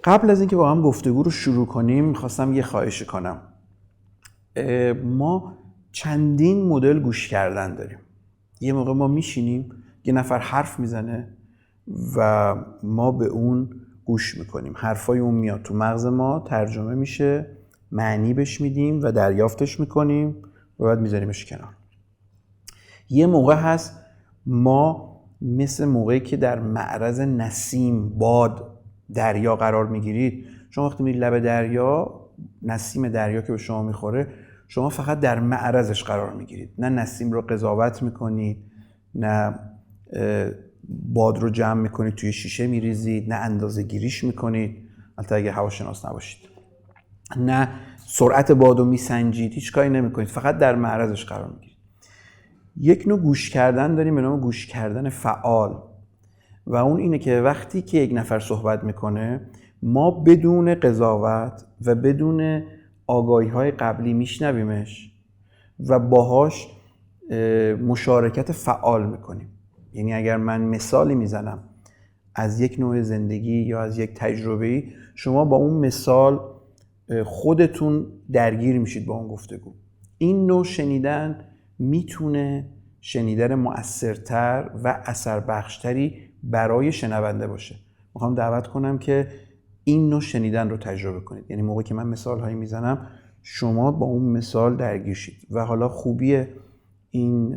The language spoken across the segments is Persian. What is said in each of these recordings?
قبل از اینکه با هم گفتگو رو شروع کنیم میخواستم یه خواهش کنم. ما چندین مدل گوش کردن داریم. یه موقع ما میشینیم یه نفر حرف میزنه و ما به اون گوش میکنیم، حرفای اون میاد تو مغز ما، ترجمه میشه، معنی بهش میدیم و دریافتش میکنیم و بعد میذاریمش کنار. یه موقع هست ما مثل موقعی که در معرض نسیم، باد، دریا قرار میگیرید. شما وقتی میرید لب دریا، نسیم دریا که به شما میخوره، شما فقط در معرضش قرار میگیرید، نه نسیم رو قضاوت میکنید، نه باد رو جمع میکنید توی شیشه میریزید، نه اندازه گیریش میکنید، البته اگه هواشناس نباشید، نه سرعت باد رو میسنجید، هیچ کاری نمیکنید، فقط در معرضش قرار میگیرید. یک نوع گوش کردن داریم به نام گوش کردن فعال و اون اینه که وقتی که یک نفر صحبت میکنه ما بدون قضاوت و بدون آگاهی‌های قبلی میشنویمش و باهاش مشارکت فعال میکنیم. یعنی اگر من مثالی میزنم از یک نوع زندگی یا از یک تجربه‌ای، شما با اون مثال خودتون درگیر میشید با اون گفتگو. این نوع شنیدن میتونه شنیدن مؤثرتر و اثربخشتری برای شنونده باشه. میخوام دعوت کنم که این نوع شنیدن رو تجربه کنید. یعنی موقعی که من مثال هایی میزنم شما با اون مثال درگیر شید. و حالا خوبی این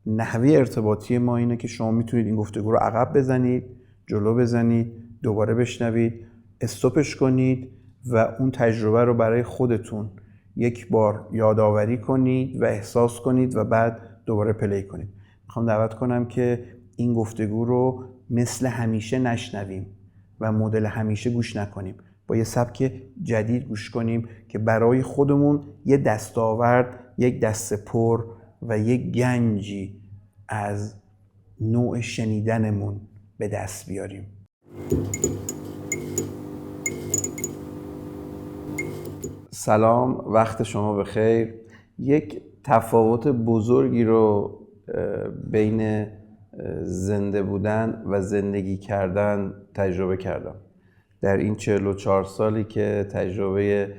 نحوه ارتباطی ما اینه که شما میتونید این گفتگو رو عقب بزنید، جلو بزنید، دوباره بشنوید، استوپش کنید و اون تجربه رو برای خودتون یک بار یادآوری کنید و احساس کنید و بعد دوباره پلی کنید. میخوام دعوت کنم که این گفتگو رو مثل همیشه نشنویم و مدل همیشه گوش نکنیم. با یه سبک جدید گوش کنیم که برای خودمون یه دستاورد، یک دسته پر و یک گنجی از نوع شنیدنمون به دست بیاریم. سلام، وقت شما بخیر. یک تفاوت بزرگی رو بین زنده بودن و زندگی کردن تجربه کردم. در این 44 سالی که تجربه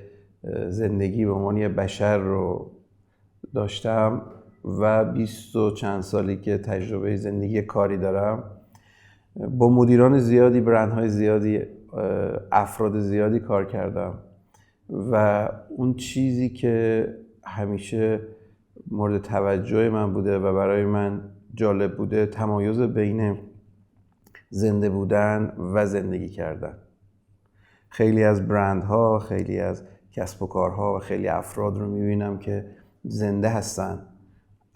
زندگی به عنوان یه بشر رو داشتم و 20 و چند سالی که تجربه زندگی کاری دارم، با مدیران زیادی، برندهای زیادی، افراد زیادی کار کردم و اون چیزی که همیشه مورد توجه من بوده و برای من جالب بوده تمایز بین زنده بودن و زندگی کردن. خیلی از برندها، خیلی از کسب و کارها و خیلی افراد رو میبینم که زنده هستن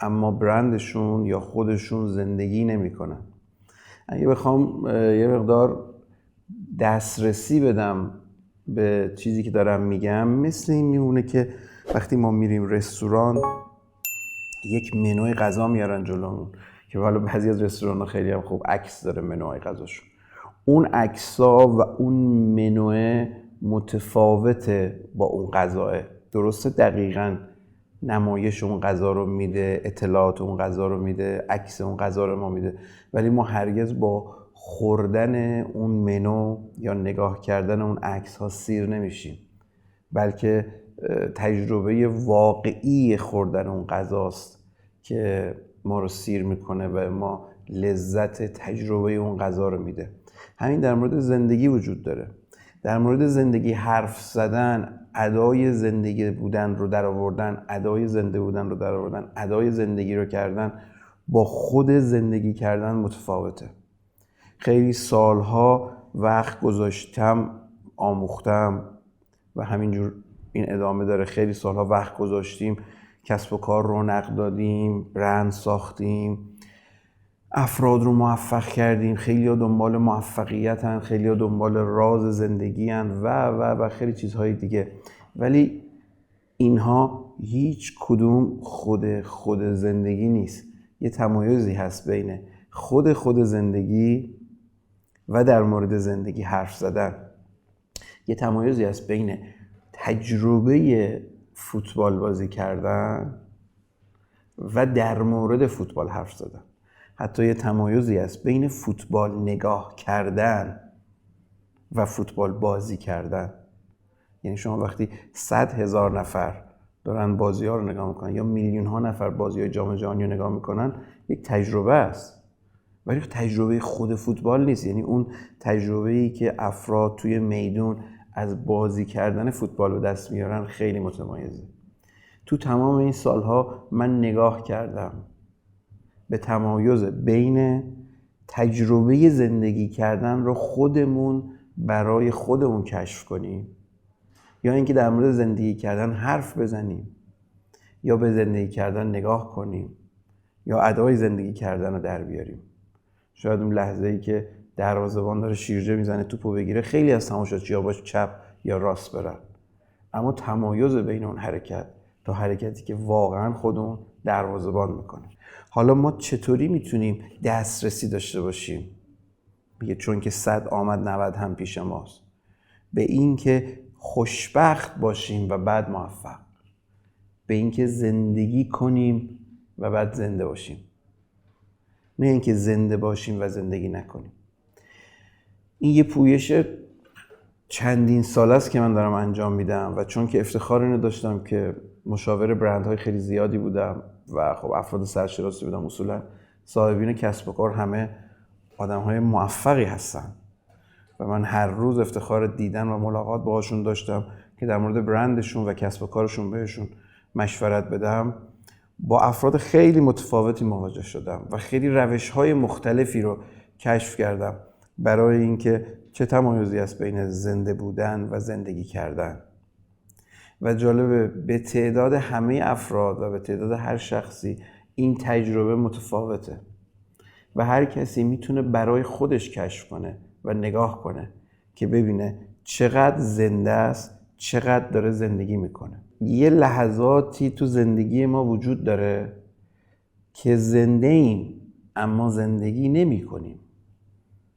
اما برندشون یا خودشون زندگی نمیکنن. اگه بخوام یه مقدار دسترسی بدم به چیزی که دارم میگم، مثل این میمونه که وقتی ما میریم رستوران یک منوی غذا میارن جلومون که حالا بعضی از رستوران‌ها خیلی هم خوب عکس داره منوی غذاشون. اون عکس‌ها و اون منو متفاوته با اون غذاه. درسته دقیقاً نمایش اون غذا رو میده، اطلاعات اون غذا رو میده، عکس اون غذا رو ما میده، ولی ما هرگز با خوردن اون منو یا نگاه کردن اون عکس‌ها سیر نمیشیم، بلکه تجربه واقعی خوردن اون غذاست که ما رو سیر میکنه و ما لذت تجربه اون غذا رو میده. همین در مورد زندگی وجود داره. در مورد زندگی حرف زدن، ادای زندگی بودن رو در آوردن، ادای زنده بودن رو در آوردن، ادای زندگی رو کردن با خود زندگی کردن متفاوته. خیلی سالها وقت گذاشتم، آموختم و همینجور این ادامه داره. خیلی سالها وقت گذاشتیم، کسب و کار رونق دادیم، برند ساختیم، افراد رو موفق کردیم. خیلی ها دنبال موفقیت هن، خیلی ها دنبال راز زندگی هن و خیلی چیزهای دیگه، ولی اینها هیچ کدوم خود زندگی نیست. یه تمایزی هست بین خود زندگی و در مورد زندگی حرف زدن. یه تمایزی هست بین تجربه فوتبال بازی کردن و در مورد فوتبال حرف زدن. حتی یه تمایزی هست بین فوتبال نگاه کردن و فوتبال بازی کردن. یعنی شما وقتی 100,000 نفر دارن بازی ها رو نگاه میکنن یا میلیون ها نفر بازی های جام جهانی رو نگاه میکنن، یک تجربه است، ولی تجربه خود فوتبال نیست. یعنی اون تجربه‌ای که افراد توی میدون از بازی کردن فوتبال به دست میارن خیلی متمایزه. تو تمام این سالها من نگاه کردم به تمایز بین تجربه زندگی کردن رو خودمون برای خودمون کشف کنیم یا اینکه در مورد زندگی کردن حرف بزنیم یا به زندگی کردن نگاه کنیم یا ادای زندگی کردن رو در بیاریم. شاید اون لحظه‌ای که دروازه‌بان داره شیرجه میزنه توپو بگیره خیلی از تماشاچی‌ها باش چپ یا راست برن، اما تمایز بین اون حرکت تا حرکتی که واقعا خودمون دروازه‌بان میکنه. حالا ما چطوری میتونیم دسترسی داشته باشیم؟ میگه چون که 100 آمد 90 هم پیش ماست. به این که خوشبخت باشیم و بعد موفق، به این که زندگی کنیم و بعد زنده باشیم، نه اینکه زنده باشیم و زندگی نکنیم. این یه پویش چندین سال است که من دارم انجام میدم و چون که افتخار اینو داشتم که مشاور برندهای خیلی زیادی بودم و خب افراد سرشناسی بودم، اصولا صاحبین کسب و کار همه آدم‌های موفقی هستن و من هر روز افتخار دیدن و ملاقات باهاشون داشتم که در مورد برندشون و کسب و کارشون بهشون مشورت بدم. با افراد خیلی متفاوتی مواجه شدم و خیلی روش‌های مختلفی رو کشف کردم برای اینکه چه تمایزی است بین زنده بودن و زندگی کردن. و جالبه به تعداد همه افراد و به تعداد هر شخصی این تجربه متفاوته و هر کسی میتونه برای خودش کشف کنه و نگاه کنه که ببینه چقدر زنده است، چقدر داره زندگی میکنه. یه لحظاتی تو زندگی ما وجود داره که زنده ایم اما زندگی نمی کنیم،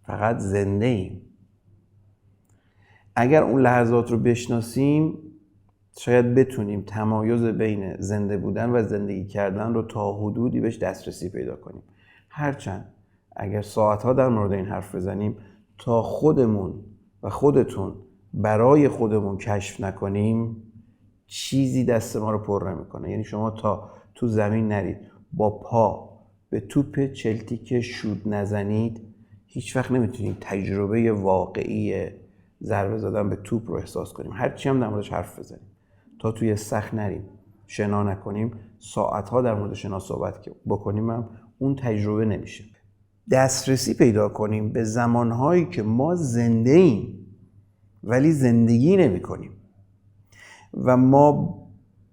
فقط زنده ایم. اگر اون لحظات رو بشناسیم شاید بتونیم تمایز بین زنده بودن و زندگی کردن رو تا حدودی بهش دسترسی پیدا کنیم. هرچند اگر ساعتها در مورد این حرف بزنیم تا خودمون و خودتون برای خودمون کشف نکنیم چیزی دست ما رو پر نمیکنه. یعنی شما تا تو زمین نرید با پا به توپ چلتیک شوت نزنید هیچ وقت نمیتونید تجربه واقعی ضربه زدن به توپ رو احساس کنیم. هرچی هم در موردش حرف بزنیم تا توی صخر نریم، شنا نکنیم، ساعتها در مورد شنا صحبت بکنیم هم اون تجربه نمیشه. دسترسی پیدا کنیم به زمانهایی که ما زنده ایم ولی زندگی نمی کنیم و ما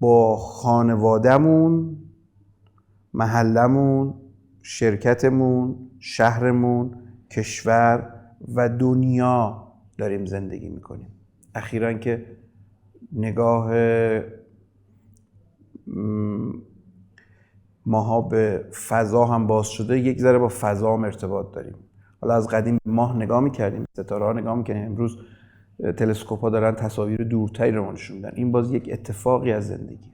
با خانواده‌مون، محلمون، شرکتمون، شهرمون، کشور و دنیا داریم زندگی میکنیم. اخیراً که نگاه ماها به فضا هم باز شده، یک ذره با فضا هم ارتباط داریم. حالا از قدیم ماه نگاه میکردیم، ستاره ها نگاه میکردیم، امروز تلسکوپ ها دارن تصاویر دورتری رو نشون میدن. این باز یک اتفاقی از زندگی.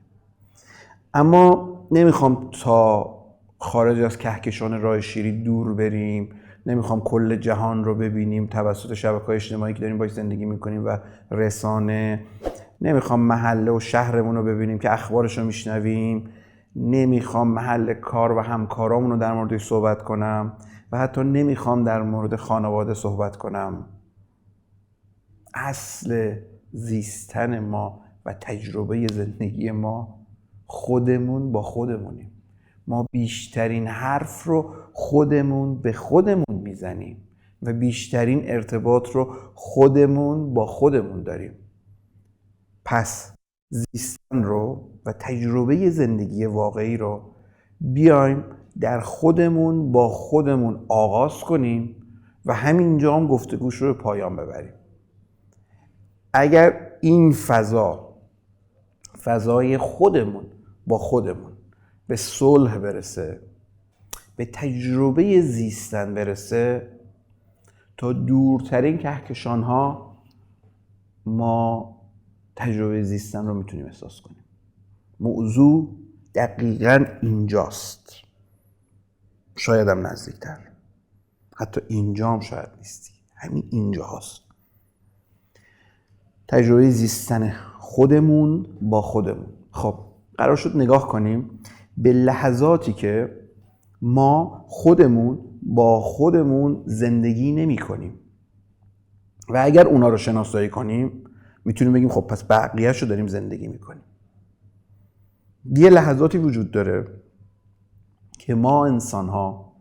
اما نمیخوام تا خارج از کهکشان راه شیری دور بریم، نمیخوام کل جهان رو ببینیم توسط شبکه‌های اجتماعی که داریم باش زندگی میکنیم و رسانه، نمیخوام محله و شهرمون رو ببینیم که اخبارش رو میشنویم، نمیخوام محل کار و همکارامون رو در موردش صحبت کنم و حتی نمیخوام در مورد خانواده صحبت کنم. اصل زیستن ما و تجربه زندگی ما خودمون با خودمونیم. ما بیشترین حرف رو خودمون به خودمون میزنیم و بیشترین ارتباط رو خودمون با خودمون داریم. پس زیستن رو و تجربه زندگی واقعی رو بیایم در خودمون با خودمون آغاز کنیم و همینجا هم گفتگوش رو به پایان ببریم. اگر این فضای خودمون با خودمون به صلح برسه، به تجربه زیستن برسه، تا دورترین کهکشان‌ها ما تجربه زیستن رو میتونیم احساس کنیم. موضوع دقیقاً اینجاست، شاید هم نزدیکتر، حتی اینجا هم شاید نیستی، همین اینجا هست. تجربه زیستن خودمون با خودمون. خب قرار شد نگاه کنیم به لحظاتی که ما خودمون با خودمون زندگی نمی کنیم و اگر اونا رو شناسایی کنیم میتونیم بگیم خب پس بقیه‌اش رو داریم زندگی میکنیم. یه لحظاتی وجود داره که ما انسان ها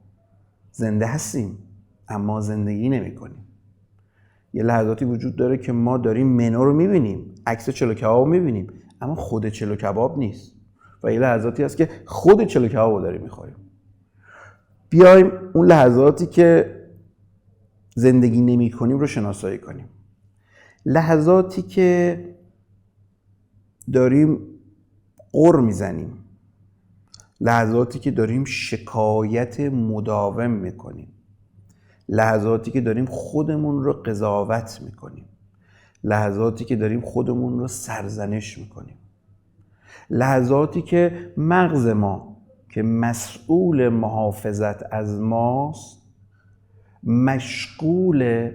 زنده هستیم اما زندگی نمی کنیم. یه لحظاتی وجود داره که ما داریم منو رو میبینیم، عکس چلو کباب میبینیم اما خود چلو کباب نیست و یه لحظاتی هست که خود چلو کباب رو داریم میخوریم. بیایم اون لحظاتی که زندگی نمی کنیم رو شناسایی کنیم. لحظاتی که داریم غر میزنیم، لحظاتی که داریم شکایت مداوم میکنیم، لحظاتی که داریم خودمون رو قضاوت میکنیم، لحظاتی که داریم خودمون رو سرزنش میکنیم، لحظاتی که مغز ما که مسئول محافظت از ماست مشغول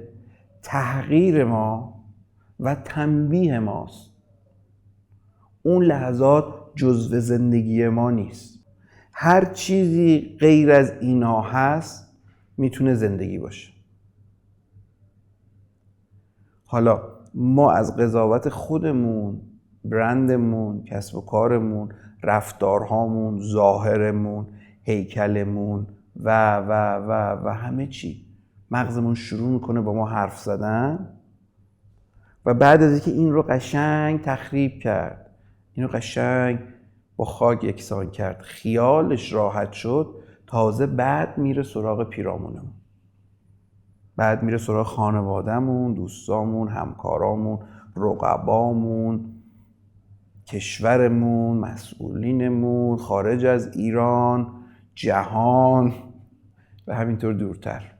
تحقیر ما و تنبیه ماست. اون لحظات جزو زندگی ما نیست. هر چیزی غیر از اینا هست میتونه زندگی باشه. حالا ما از قضاوت خودمون، برندمون، کسب و کارمون، رفتارهامون، ظاهرمون، هیکلمون و همه چی مغزمون شروع میکنه با ما حرف زدن و بعد از اینکه این رو قشنگ تخریب کرد، این رو قشنگ با خاک یکسان کرد، خیالش راحت شد، تازه بعد میره سراغ پیرامونمون، بعد میره سراغ خانوادهمون، دوستامون، همکارامون، رقبامون، کشورمون، مسئولینمون، خارج از ایران، جهان و همینطور دورتر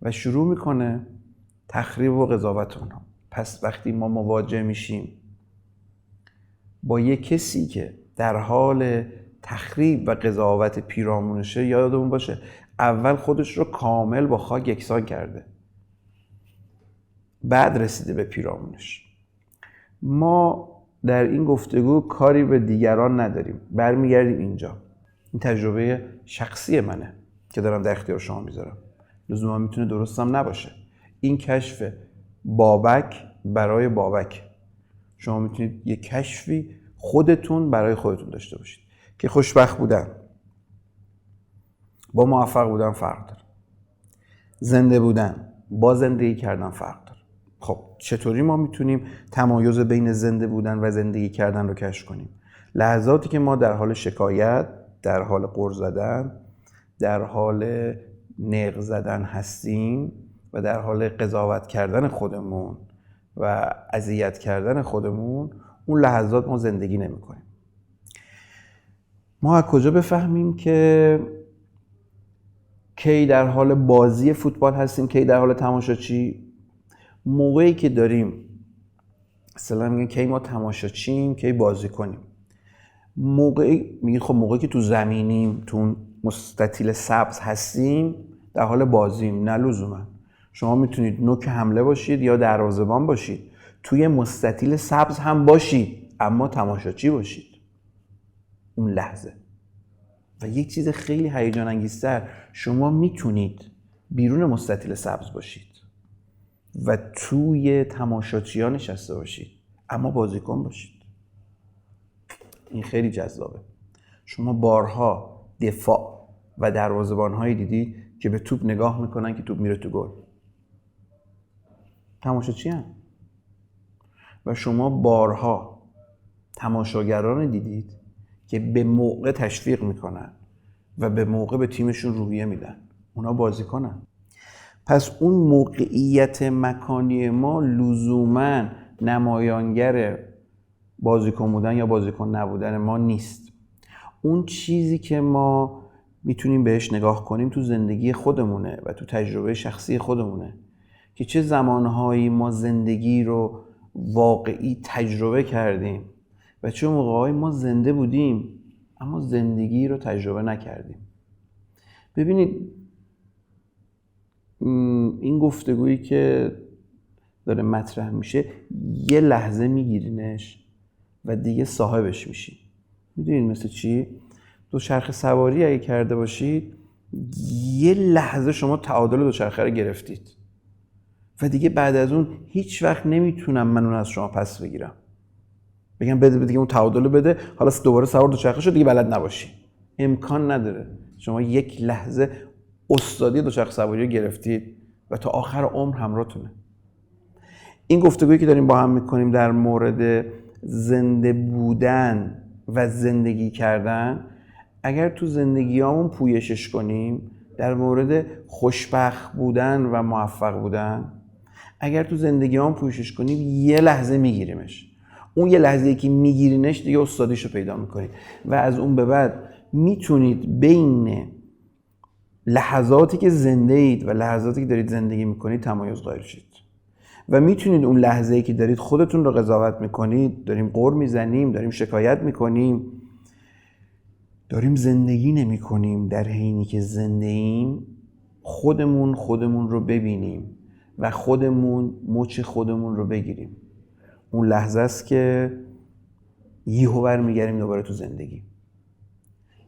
و شروع میکنه تخریب و قضاوت اونها. پس وقتی ما مواجه میشیم با یک کسی که در حال تخریب و قضاوت پیرامونشه، یادمون باشه اول خودش رو کامل با خاک یکسان کرده، بعد رسیده به پیرامونش. ما در این گفتگو کاری به دیگران نداریم، برمیگردیم اینجا. این تجربه شخصی منه که دارم در اختیار شما میذارم، لزوما میتونه درستم نباشه. این کشف بابک برای بابک، شما میتونید یک کشفی خودتون برای خودتون داشته باشید که خوشبخت بودن با موفق بودن فرق داره، زنده بودن با زندگی کردن فرق داره. خب چطوری ما میتونیم تمایز بین زنده بودن و زندگی کردن رو کشف کنیم؟ لحظاتی که ما در حال شکایت، در حال غر زدن، در حال نق زدن هستیم و در حال قضاوت کردن خودمون و اذیت کردن خودمون، اون لحظات ما زندگی نمی کنیم. ما از کجا بفهمیم که کی در حال بازی فوتبال هستیم، کی در حال تماشاچی؟ موقعی که داریم، مثلا میگن کی ما تماشاچیم کی بازی کنیم. موقعی که تو زمینیم، تو مستطیل سبز هستیم در حال بازیم. نه لزوما. شما میتونید نوک حمله باشید یا دروازه‌بان باشید، توی مستطیل سبز هم باشید اما تماشاچی باشید اون لحظه. و یک چیز خیلی هیجان انگیزتر، شما میتونید بیرون مستطیل سبز باشید و توی تماشاچی‌ها نشسته باشید اما بازیکن باشید. این خیلی جذابه. شما بارها دفاع و دروازه‌بان‌هایی دیدید که به توپ نگاه میکنن که توپ میره تو گل، تماشاچی هم. و شما بارها تماشاگران دیدید که به موقع تشویق میکنن و به موقع به تیمشون روحیه میدن، اونا بازیکنن. پس اون موقعیت مکانی ما لزوما نمایانگر بازیکن بودن یا بازیکن نبودن ما نیست. اون چیزی که ما میتونیم بهش نگاه کنیم تو زندگی خودمونه و تو تجربه شخصی خودمونه که چه زمانهایی ما زندگی رو واقعی تجربه کردیم و چه موقعهایی ما زنده بودیم اما زندگی رو تجربه نکردیم. ببینید این گفتگویی که داره مطرح میشه یه لحظه میگیرینش و دیگه صاحبش میشی. میدونید مثل چی؟ دوچرخه سواری اگه کرده باشید یه لحظه شما تعادل دوچرخه رو گرفتید و دیگه بعد از اون هیچ وقت نمیتونم من اون از شما پس بگیرم، بگم بده دیگه اون تعادل بده، حالا دوباره سوار دوچرخه شد دیگه بلد نباشی. امکان نداره. شما یک لحظه استادی دوچرخه سواری رو گرفتید و تا آخر عمر همراهتونه. این گفتگویی که داریم با هم میکنیم در مورد زنده بودن و زندگی کردن، اگر تو زندگیامون پویشش کنیم، در مورد خوشبخت بودن و موفق بودن، اگر تو زندگیامون پویشش کنیم یه لحظه میگیریمش. اون یه لحظه‌ای که میگیرینش دیگه استادیشو پیدا میکنید و از اون به بعد میتونید بین لحظاتی که زنده اید و لحظاتی که دارید زندگی میکنید تمایز قائل شید و میتونید اون لحظه‌ای که دارید خودتون رو قضاوت میکنید، داریم غر میزنیم، داریم شکایت میکنیم، داریم زندگی نمیکنیم، در حینی که زنده ایم خودمون رو ببینیم و خودمون مچ خودمون رو بگیریم. اون لحظه است که یهو برمیگردیم دوباره تو زندگی.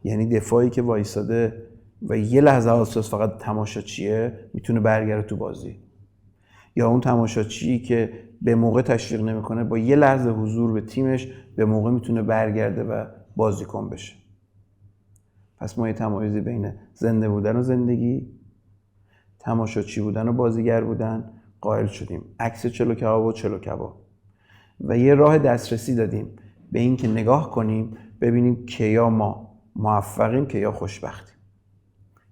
یعنی دفاعی که وایساده و یه لحظه اساس فقط تماشاچیه میتونه برگرده تو بازی، یا اون تماشاچی که به موقع تشویق نمیکنه با یه لحظه حضور به تیمش به موقع میتونه برگرده و بازیکن بشه. پس ما یه تمایزی بین زنده بودن و زندگی، تماشاچی بودن و بازیگر بودن قائل شدیم. عکس چلو کباب و چلو کباب و یه راه دسترسی دادیم به این که نگاه کنیم ببینیم که یا ما موفقیم که یا خوشبختیم،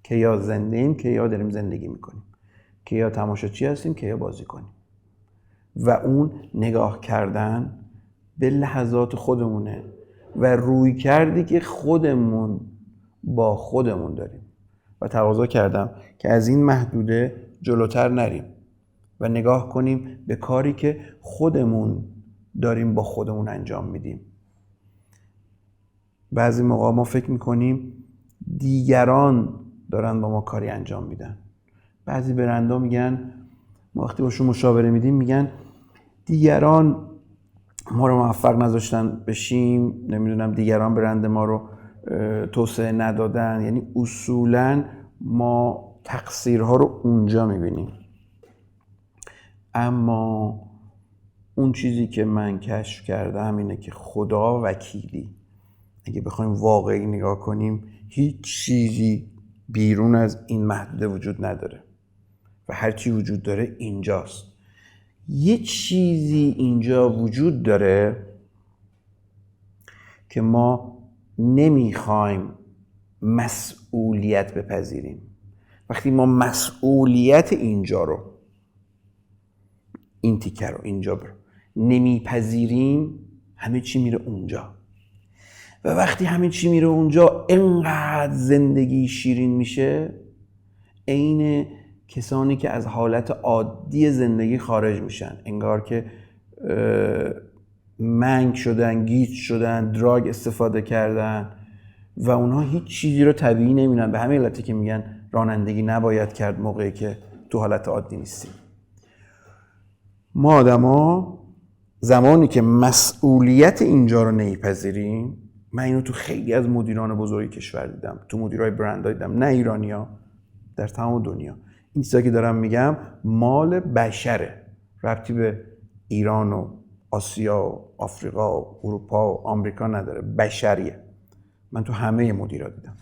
که یا زنده ایم که یا داریم زندگی میکنیم، که یا تماشاچی هستیم که یا بازی کنیم. و اون نگاه کردن به لحظات خودمونه و روی کردی که خودمون با خودمون داریم و تقاضا کردم که از این محدوده جلوتر نریم و نگاه کنیم به کاری که خودمون داریم با خودمون انجام میدیم. بعضی موقع ما فکر میکنیم دیگران دارن با ما کاری انجام میدن. بعضی برندا میگن، ما وقتی باشون مشاوره میدیم میگن دیگران ما رو موفق نذاشتن بشیم، نمیدونم دیگران برند ما رو توسعه ندادن. یعنی اصولاً ما تقصیرها رو اونجا میبینیم. اما اون چیزی که من کشف کردم اینه که خدا وکیلی، اگه بخوایم واقعی نگاه کنیم، هیچ چیزی بیرون از این محدوده وجود نداره و هر چی وجود داره اینجاست. یه چیزی اینجا وجود داره که ما نمیخوایم مسئولیت بپذیریم. وقتی ما مسئولیت اینجا رو، این تیکه رو، اینجا رو نمیپذیریم، همه چی میره اونجا و وقتی همه چی میره اونجا انقدر زندگی شیرین میشه، عین کسانی که از حالت عادی زندگی خارج میشن، انگار که منگ شدن، گیج شدن، دراگ استفاده کردن و اونها هیچ چیزی رو طبیعی نمیبینن. به همین علته که میگن رانندگی نباید کرد موقعی که تو حالت عادی نیستیم. ما آدما زمانی که مسئولیت اینجا رو نمیپذیریم، من اینو تو خیلی از مدیران بزرگ کشور دیدم، تو مدیرای برند دیدم، نه ایرانیا، در تمام دنیا. این چیزایی که دارم میگم مال بشره، ربطی به ایران و آسیا و آفریقا و اروپا و آمریکا نداره، بشریه. من تو همه مدیرا دیدم.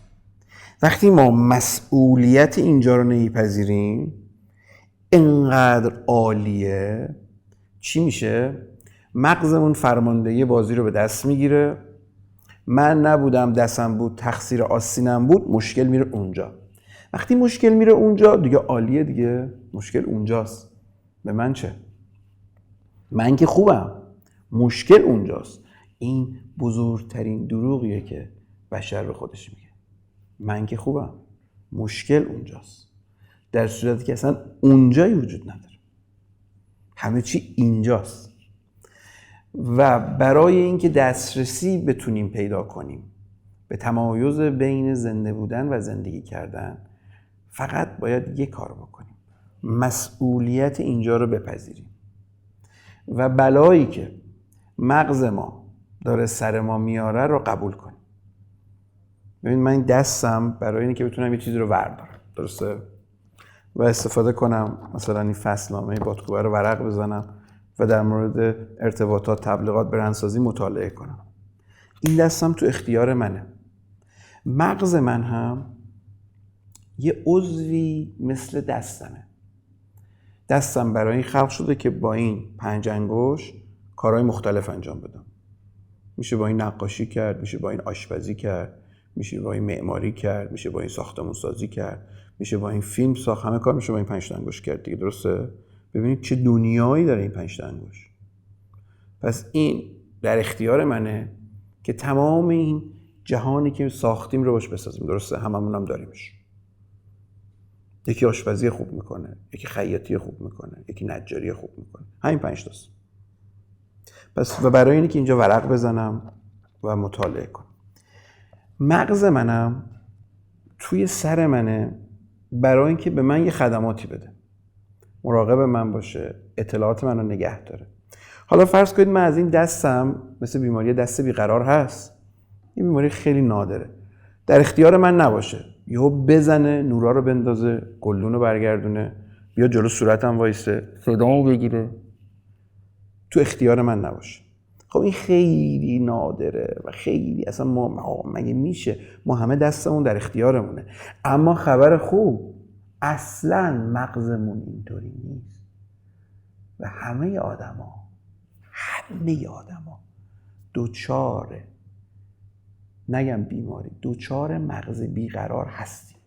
وقتی ما مسئولیت اینجا رو نمیپذیریم، اینقدر عالیه، چی میشه؟ مغزمون فرماندهی بازی رو به دست میگیره. من نبودم، دستم بود، تقصیر آستینم بود، مشکل میره اونجا. وقتی مشکل میره اونجا دیگه عالیه، دیگه مشکل اونجاست. به من چه؟ من که خوبم، مشکل اونجاست. این بزرگترین دروغیه که بشر به خودش میگه. من که خوبم، مشکل اونجاست، در صورتی که اصلا اونجایی وجود نداره، همه چی اینجاست. و برای اینکه دسترسی بتونیم پیدا کنیم به تمایز بین زنده بودن و زندگی کردن، فقط باید یک کار بکنیم: مسئولیت اینجا رو بپذیریم. و بلایی که مغز ما داره سر ما میاره رو قبول کنیم. ببین من دستم برای اینکه بتونم یه چیزی رو وردارم، درسته؟ و استفاده کنم، مثلا این فصلنامه بادکوبه رو ورق بزنم و در مورد ارتباطات، تبلیغات، برندسازی مطالعه کنم. این دستم تو اختیار منه. مغز من هم یه عضوی مثل دستمه. دستم برای این خلق شده که با این 5 انگشت کارهای مختلف انجام بدم. میشه با این نقاشی کرد، میشه با این آشپزی کرد، میشه با این معماری کرد، میشه با این ساختمون سازی کرد، میشه با این فیلم ساخت. همه کار میشه با این 5 انگشت کرد دیگه، درسته؟ ببینید چه دنیایی داره این 5 انگشت. پس این در اختیار منه که تمام این جهانی که ساختیم رو باش بسازیم، درسته؟ هممون هم داریمش. یکی آشپزی خوب میکنه، یکی خیاطی خوب میکنه، یکی نجاری خوب میکنه. همین 5 تاست. پس و برای اینه که اینجا ورق بزنم و مطالعه کنم. مغز منم توی سر منه برای اینکه به من یه خدماتی بده، مراقب من باشه، اطلاعات منو نگه داره. حالا فرض کنید من از این دستم، مثل بیماری دست بیقرار هست، این بیماری خیلی نادره، در اختیار من نباشه، یهو بزنه، نورا رو بندازه، گلدون رو برگردونه، بیا جلو صورتم وایسه، صدامو بگیره، تو اختیار من نباشه. خب این خیلی نادره و خیلی اصلا ما مگه میشه ما همه دستمون در اختیارمونه. اما خبر خوب، اصلا مغزمون اینطوری نیست و همه آدما دوچاره، نگم بیماری، دوچار مغز بیقرار هستیم.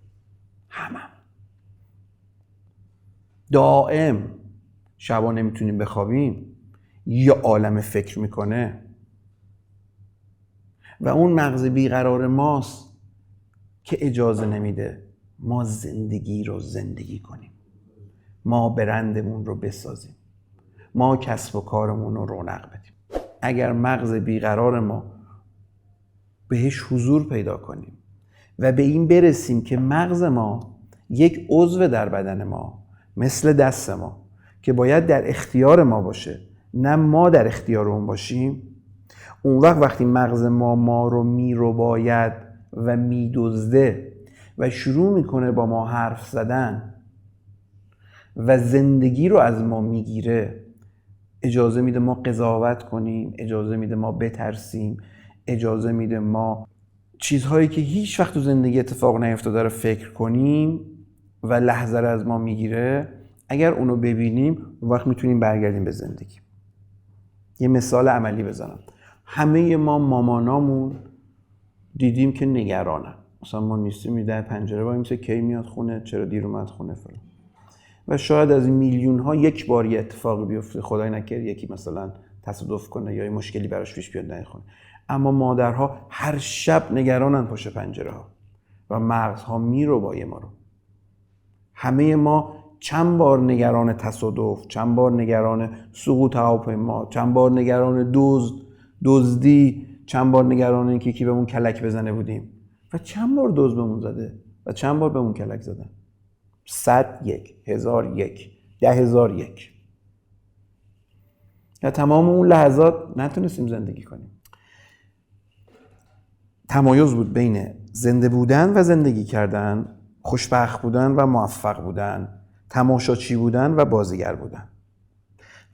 همه دائم شبا نمیتونیم بخوابیم، یا عالم فکر میکنه و اون مغز بیقرار ماست که اجازه نمیده ما زندگی رو زندگی کنیم، ما برندمون رو بسازیم، ما کسب و کارمون رو رونق بدیم. اگر مغز بیقرار ما بهش حضور پیدا کنیم و به این برسیم که مغز ما یک عضو در بدن ما مثل دست ما که باید در اختیار ما باشه، نه ما در اختیار اون باشیم، اون وقتی مغز ما رو میرباید و میدزده و شروع میکنه با ما حرف زدن و زندگی رو از ما میگیره، اجازه میده ما قضاوت کنیم، اجازه میده ما بترسیم، اجازه میده ما چیزهایی که هیچ وقت تو زندگی اتفاق نیفتاده رو فکر کنیم و لحظه رو از ما میگیره. اگر اونو ببینیم اون وقت میتونیم برگردیم به زندگی. یه مثال عملی بزنم. همه ما مامانامون دیدیم که نگرانن. مثلا ما نیستیم میده پنجره وای میسه کی میاد خونه، چرا دیر اومد خونه فلان. و شاید از این میلیون ها یک بار یه اتفاقی بیفته، خدای نکرده یکی مثلا تصادف کنه یا یه مشکلی براش پیش بیاد نخونه. اما مادرها هر شب نگرانن پشت پنجره ها و مغزها میربایه ما رو. همه ما چند بار نگران تصادف، چند بار نگران سقوط هواپیما، چند بار نگران دزدی، چند بار نگران اینکه یکی بهمون کلک بزنه بودیم و چند بار دزد بهمون زده و چند بار بهمون کلک زدن. 101 1001 10,001 یا تمام اون لحظات نتونستیم زندگی کنیم. تمایز بود بین زنده بودن و زندگی کردن، خوشبخت بودن و موفق بودن، تماشاچی بودن و بازیگر بودن.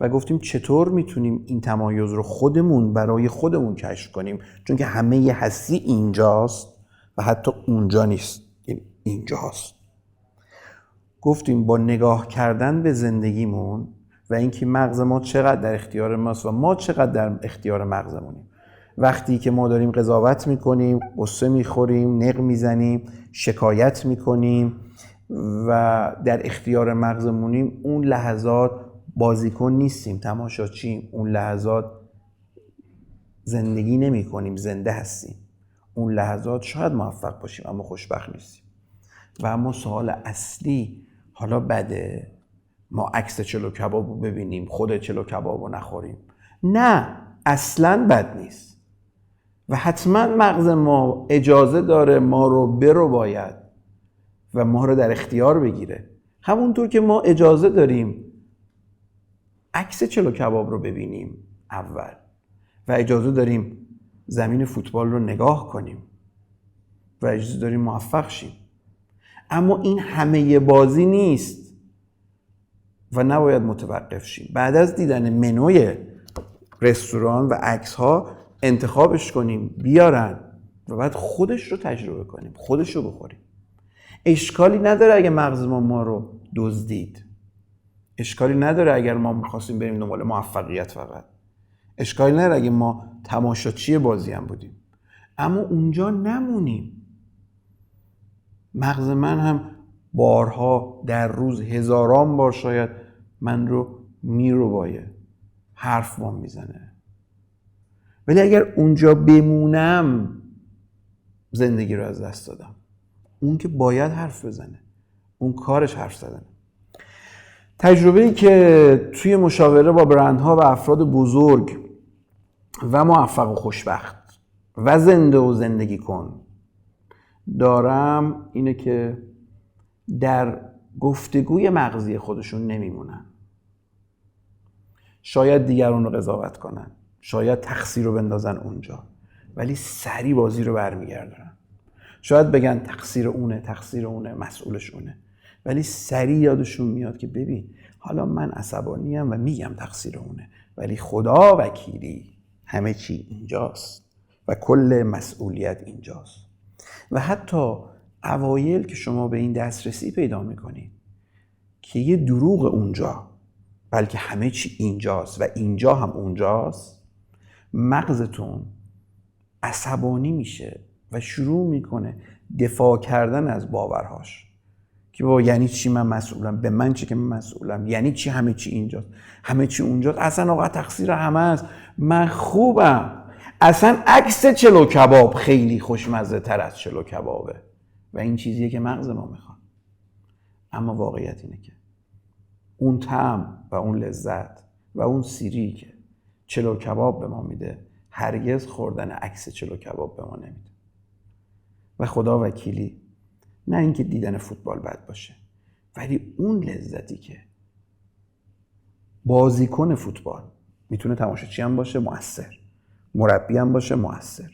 و گفتیم چطور میتونیم این تمایز رو خودمون برای خودمون کشف کنیم، چون که همه هستی اینجاست و حتی اونجا نیست، اینجاست. گفتیم با نگاه کردن به زندگیمون و اینکه مغز ما چقدر در اختیار ماست و ما چقدر در اختیار مغزمونیم. وقتی که ما داریم قضاوت میکنیم، قصه میخوریم، نق میزنیم، شکایت میکنیم و در اختیار مغزمونیم، اون لحظات بازیکن نیستیم، تماشاچیم. اون لحظات زندگی نمی کنیم، زنده هستیم. اون لحظات شاید موفق باشیم اما خوشبخت نیستیم. و اما سوال اصلی، حالا بده ما عکس چلو کبابو ببینیم، خود چلو کبابو نخوریم؟ نه، اصلاً بد نیست و حتما مغز ما اجازه داره ما رو باید و ما رو در اختیار بگیره. همونطور که ما اجازه داریم عکس چلو کباب رو ببینیم اول و اجازه داریم زمین فوتبال رو نگاه کنیم و اجازه داریم موفق شیم. اما این همه بازی نیست و نباید متوقف شیم. بعد از دیدن منوی رستوران و عکس ها انتخابش کنیم بیارن و بعد خودش رو تجربه کنیم، خودش رو بخوریم. اشکالی نداره اگه مغز ما رو دزدید. اشکالی نداره اگر ما می‌خواستیم بریم دنبال موفقیت فقط. اشکالی نداره اگه ما تماشاچی بازی هم بودیم. اما اونجا نمونیم. مغز من هم بارها در روز هزاران بار شاید من رو میربایه، حرف وام میزنه. ولی اگر اونجا بمونم زندگی رو از دست دادم. اون که باید حرف بزنه، اون کارش حرف زدن. تجربه‌ای که توی مشاوره با برندها و افراد بزرگ و موفق و خوشبخت و زنده و زندگی کن دارم اینه که در گفتگوی مغزی خودشون نمیمونن. شاید دیگران رو قضاوت کنن، شاید تقصیر رو بندازن اونجا، ولی سریع بازی رو برمیگردونن. شاید بگن تقصیر اونه، مسئولش اونه، ولی سریع یادشون میاد که ببین حالا من عصبانیم و میگم تقصیر اونه، ولی خدا وکیلی همه چی اینجاست و کل مسئولیت اینجاست. و حتی اوایل که شما به این دسترسی پیدا میکنید که یه دروغ اونجا بلکه همه چی اینجاست و اینجا هم اونجاست، مغزتون عصبانی میشه و شروع میکنه دفاع کردن از باورهاش که بابا یعنی چی من مسئولم، به من چه که من مسئولم، یعنی چی همه چی اینجاست، همه چی اونجاست، اصلا آقا تقصیر همه است، من خوبم، اصلا عکس چلو کباب خیلی خوشمزه تر از چلو کبابه و این چیزیه که مغز ما میخواد. اما واقعیت اینه که اون طعم و اون لذت و اون سیری که چلو کباب به ما میده هرگز خوردن عکس چلو کباب به ما نمیده. و خدا وکیلی نه اینکه دیدن فوتبال بد باشه، ولی اون لذتی که بازیکن فوتبال میتونه تماشاچی هم باشه مؤثر، مربی هم باشه مؤثر،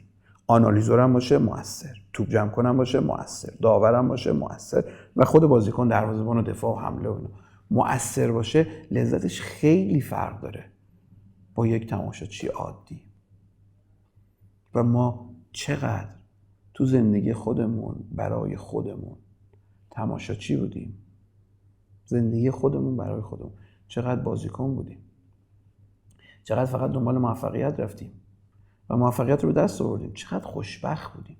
آنالیزور هم باشه مؤثر، توپ جمع کنم باشه مؤثر، داور هم باشه مؤثر و خود بازیکن دروازه‌بان و دفاع و حمله و مؤثر باشه، لذتش خیلی فرق داره با یک تماشاچی عادی. و ما چقدر تو زندگی خودمون برای خودمون تماشاچی بودیم، زندگی خودمون برای خودمون چقدر بازیکن بودیم، چقدر فقط دنبال موفقیت رفتیم و موفقیت رو به دست آوردیم، چقدر خوشبخت بودیم،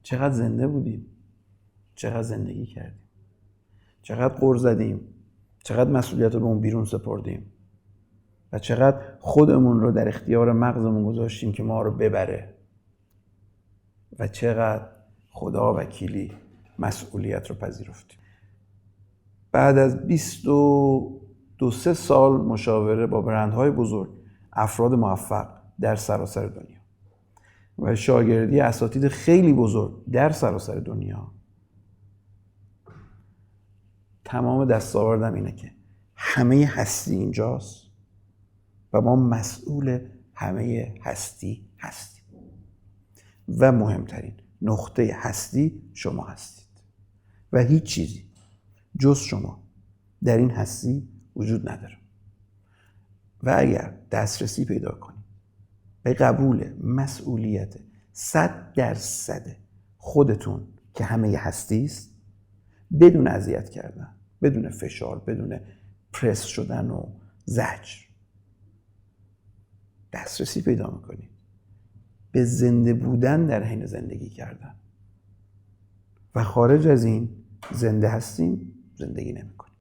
چقدر زنده بودیم، چقدر زندگی کردیم، چقدر غر زدیم، چقدر مسئولیت رو به اون بیرون سپردیم و چقدر خودمون رو در اختیار مغزمون گذاشتیم که ما رو ببره و چقدر خدا وکیلی مسئولیت رو پذیرفتیم. بعد از 22 سال مشاوره با برندهای بزرگ، افراد موفق در سراسر دنیا و شاگردی اساتید خیلی بزرگ در سراسر دنیا، تمام دستاوردم اینه که همه هستی اینجاست و ما مسئول همه هستی هستیم و مهمترین نقطه هستی شما هستید و هیچ چیزی جز شما در این هستی وجود نداره. و اگر دسترسی پیدا کنید به قبول مسئولیت 100% خودتون که همه هستی است، بدون اذیت کردن، بدون فشار، بدون پرس شدن و زجر، دسترسی پیدا میکنید به زنده بودن در حین زندگی کردن و خارج از این زنده هستیم، زندگی نمیکنیم.